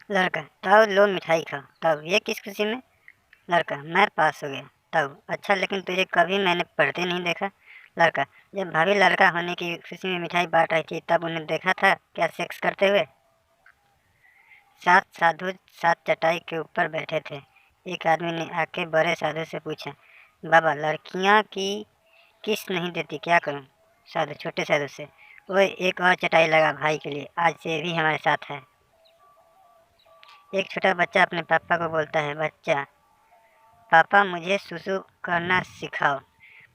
लड़का, तब लो मिठाई खाओ। तब, ये किस खुशी में? लड़का, मैं पास हो गया। तब, अच्छा, लेकिन तुझे कभी मैंने पढ़ते नहीं देखा। लड़का, जब भाभी लड़का होने की खुशी में मिठाई बांट रही थी तब उन्हें देखा था क्या सेक्स करते हुए? सात साधु सात चटाई के ऊपर बैठे थे। एक आदमी ने आके बड़े साधु से पूछा, बाबा, लड़कियां की किस नहीं देती, क्या करूं? साधु छोटे साधु से, ओए, एक और चटाई लगा भाई के लिए, आज से ये भी हमारे साथ है। एक छोटा बच्चा अपने पापा को बोलता है, बच्चा, पापा मुझे सुसु करना सिखाओ।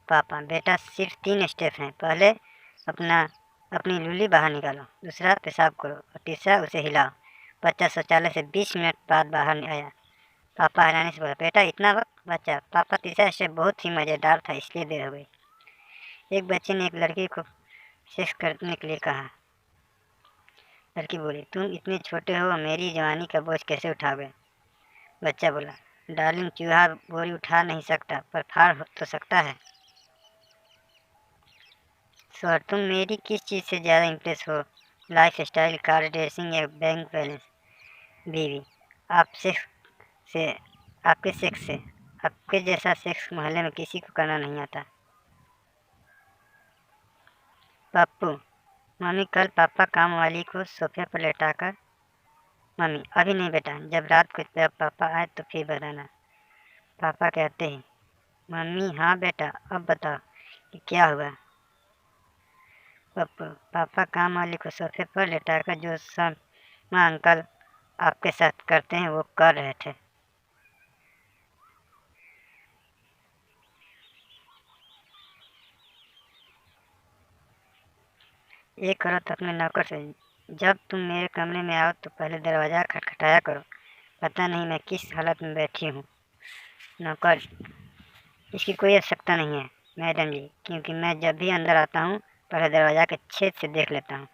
पापा, बेटा सिर्फ 3 स्टेप हैं। पहले अपना अपनी लूली बाहर निकालो, दूसरा पेशाब करो और तीसरा उसे हिलाओ। बच्चा शौचालय से 20 मिनट बाद बाहर आया। पापा हैरानी से बोला, बेटा इतना वक्त? बच्चा, पापा तीसरा स्टेप बहुत ही मज़ेदार था इसलिए देर हो गई। एक बच्चे ने एक लड़की को सेक्स करने के लिए कहा। लड़की बोली, तुम इतने छोटे हो, मेरी जवानी का बोझ कैसे उठाओगे? बच्चा बोला, डार्लिंग, चूहा बोरी उठा नहीं सकता पर फाड़ तो सकता है। सर, तुम मेरी किस चीज़ से ज़्यादा इम्प्रेस हो? लाइफ स्टाइल, कार, ड्रेसिंग या बैंक बैलेंस? बीवी, आप सेक्स से आपके सेक्स से आपके जैसा सेक्स मोहल्ले में किसी को करना नहीं आता। पप्पू, मम्मी, कल पापा काम वाली को सोफे पर लेटाकर। मम्मी, अभी नहीं बेटा, जब रात को जब पापा आए तो फिर बताना। पापा कहते हैं, मम्मी, हाँ बेटा, अब बताओ कि क्या हुआ? पप्पू, पापा काम वाली को सोफे पर लेटाकर जो शर्मा अंकल आपके साथ करते हैं वो कर रहे थे। एक औरत अपने नौकर से, जब तुम मेरे कमरे में आओ तो पहले दरवाज़ा खटखटाया करो, पता नहीं मैं किस हालत में बैठी हूँ। नौकर, इसकी कोई आवश्यकता नहीं है मैडम जी, क्योंकि मैं जब भी अंदर आता हूँ पहले दरवाज़ा के छेद से देख लेता हूँ।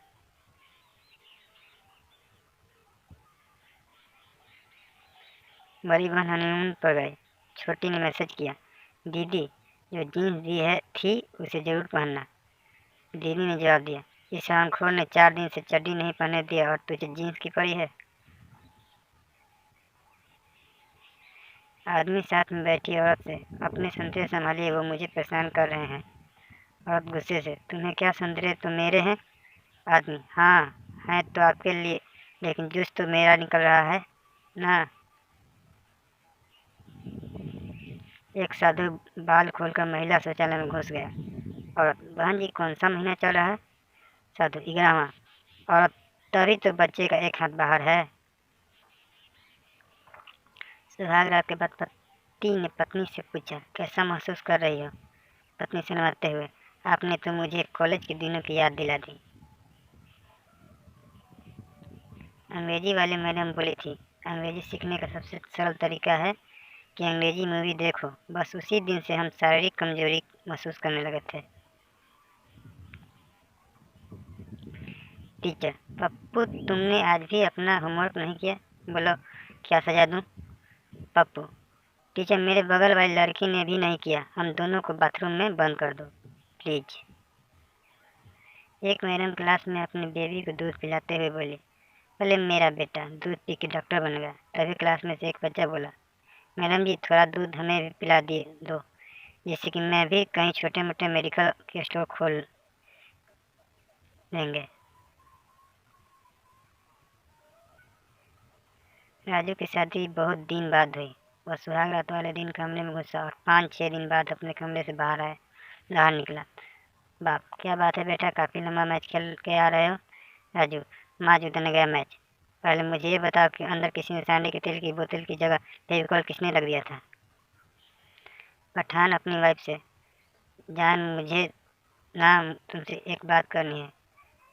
बड़ी बहन हनीमून पर गई। छोटी ने मैसेज किया, दीदी, जो जीन्स दी है थी उसे ज़रूर पहनना। दीदी ने जवाब दिया, इस हरामखोर ने 4 दिन से चड्डी नहीं पहने दिया और तुझे जीन्स की पड़ी है। आदमी साथ में बैठी औरत से, अपने संतरे संभालिए, वो मुझे परेशान कर रहे हैं। औरत गुस्से से, तुम्हें क्या, संतरे तो मेरे हैं। आदमी, हाँ, हैं तो आपके लिए, लेकिन जूस तो मेरा निकल रहा है ना। एक साधु बाल खोलकर महिला शौचालय में घुस गया। औरत, बहन जी, कौन सा महीना चल रहा है? साधु, 11वां। औरत, तभी तो बच्चे का एक हाथ बाहर है। सुहाग रात के बाद पति ने पत्नी से पूछा, कैसा महसूस कर रही हो? पत्नी शर्माते हुए, आपने तो मुझे कॉलेज के दिनों की याद दिला दी। अंग्रेजी वाली मैडम बोली थी, अंग्रेजी सीखने का सबसे सरल तरीका है कि अंग्रेजी मूवी देखो। बस उसी दिन से हम शारीरिक कमजोरी महसूस करने लगे थे। टीचर, पप्पू, तुमने आज भी अपना होमवर्क नहीं किया, बोलो क्या सजा दूं? पप्पू, टीचर, मेरे बगल वाली लड़की ने भी नहीं किया, हम दोनों को बाथरूम में बंद कर दो प्लीज। एक मैडम क्लास में अपनी बेबी को दूध पिलाते हुए बोली, भले मेरा बेटा दूध पी के डॉक्टर बन गया। तभी क्लास में से एक बच्चा बोला, मैडम जी, थोड़ा दूध हमें भी पिला दिए दो, जिससे कि मैं भी कहीं छोटे मोटे मेडिकल के स्टोर खोल लेंगे। राजू की शादी बहुत दिन बाद हुई। वह सुहाग रात वाले दिन कमरे में घुसा और 5-6 दिन बाद अपने कमरे से बाहर निकला। बाप, क्या बात है बेटा, काफ़ी लंबा मैच खेल के आ रहे हो? राजू, माँ जीतने गया मैच। पहले मुझे ये बताओ कि अंदर किसी ने सांडे के तेल की बोतल की जगह फेविकोल किसने लग दिया था? पठान अपनी वाइफ से, जान, मुझे ना तुमसे एक बात करनी है।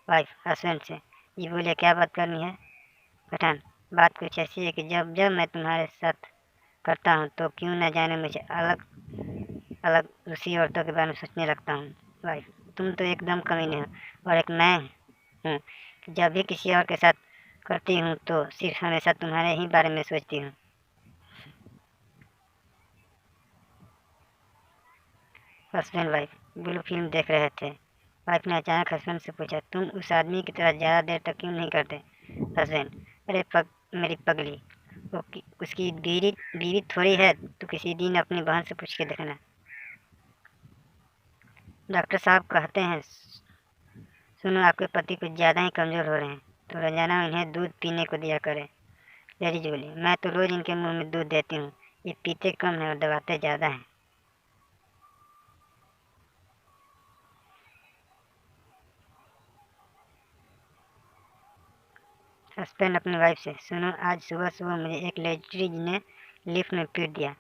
वाइफ हस्बैंड से, जी बोले, क्या बात करनी है? पठान, बात कुछ ऐसी है कि जब जब मैं तुम्हारे साथ करता हूँ तो क्यों न जाने मुझे अलग अलग दूसरी औरतों के बारे में सोचने लगता हूँ। वाइफ, तुम तो एकदम कमीने हो। और एक मैं हूँ कि जब भी किसी और के साथ करती हूँ तो सिर्फ हमेशा तुम्हारे ही बारे में सोचती हूँ। हस्बैंड वाइफ ब्लू फिल्म देख रहे थे। वाइफ ने अचानक हस्बैंड से पूछा, तुम उस आदमी की तरह ज़्यादा देर तक क्यों नहीं करते? हस्बैंड, अरे मेरी पगली, उसकी बीवी बीवी थोड़ी है, तो किसी दिन अपनी बहन से पूछ के देखना। डॉक्टर साहब कहते हैं, सुनो, आपके पति कुछ ज़्यादा ही कमज़ोर हो रहे हैं, तो रोज़ाना इन्हें दूध पीने को दिया करें। ललित बोली, मैं तो रोज़ इनके मुंह में दूध देती हूँ, ये पीते कम है और दबाते ज़्यादा हैं। हस्बैंड अपनी वाइफ से, सुनो, आज सुबह सुबह मुझे एक लेडीज ने लिफ्ट में पीट दिया।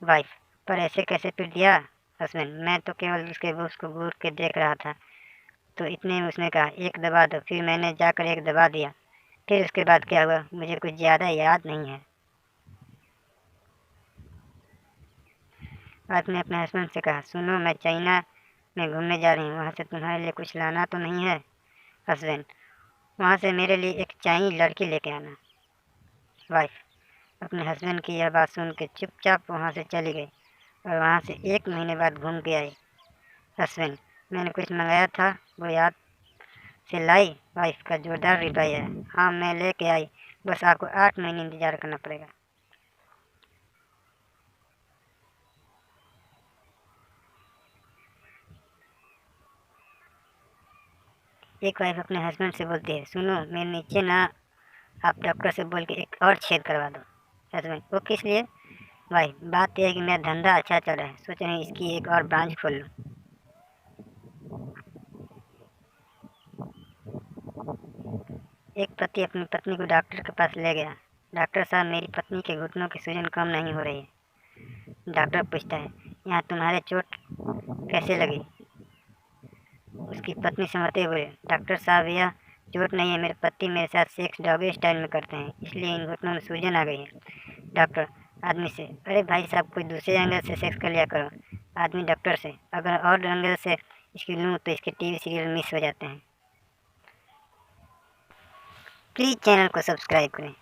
वाइफ, पर ऐसे कैसे पीट दिया? हस्बैंड, मैं तो केवल उसको घूर के देख रहा था, तो इतने में उसने कहा, एक दबा दो। फिर मैंने जाकर एक दबा दिया। फिर उसके बाद क्या हुआ मुझे कुछ ज़्यादा याद नहीं है। वाइफ ने अपने हस्बैंड से कहा, सुनो, मैं चाइना में घूमने जा रही हूँ, वहाँ से तुम्हारे लिए कुछ लाना तो नहीं है? हस्बैंड, वहाँ से मेरे लिए एक चाइनी लड़की लेके आना। वाइफ अपने हस्बैंड की यह बात सुन के चुपचाप वहाँ से चली गई और वहाँ से 1 महीने बाद घूम के आई। हस्बैंड, मैंने कुछ मंगाया था, वो याद से लाई? वाइफ का जोरदार रिप्लाई है, हाँ मैं लेके आई, बस आपको 8 महीने इंतज़ार करना पड़ेगा। एक वाइफ अपने हस्बैंड से बोलती है, सुनो, मेरे नीचे ना आप डॉक्टर से बोल के एक और छेद करवा दो। हस्बैंड, वो किस लिए? भाई, बात यह है कि मेरा धंधा अच्छा चल रहा है, सोच रहे हैं इसकी एक और ब्रांच खोल लूँ। एक पति अपनी पत्नी को डॉक्टर के पास ले गया। डॉक्टर साहब, मेरी पत्नी के घुटनों की सूजन कम नहीं हो रही है। डॉक्टर पूछता है, यहाँ तुम्हारे चोट कैसे लगी? उसकी पत्नी समझते हुए, डॉक्टर साहब, यह चोट नहीं है, मेरे पति मेरे साथ सेक्स डॉगी स्टाइल में करते हैं, इसलिए इन घुटनों में सूजन आ गई है। डॉक्टर आदमी से, अरे भाई साहब, कोई दूसरे एंगल से सेक्स कर लिया करो। आदमी डॉक्टर से, अगर और एंगल से इसकी लूँ तो इसके टीवी सीरियल मिस हो जाते हैं। प्लीज़ चैनल को सब्सक्राइब करें।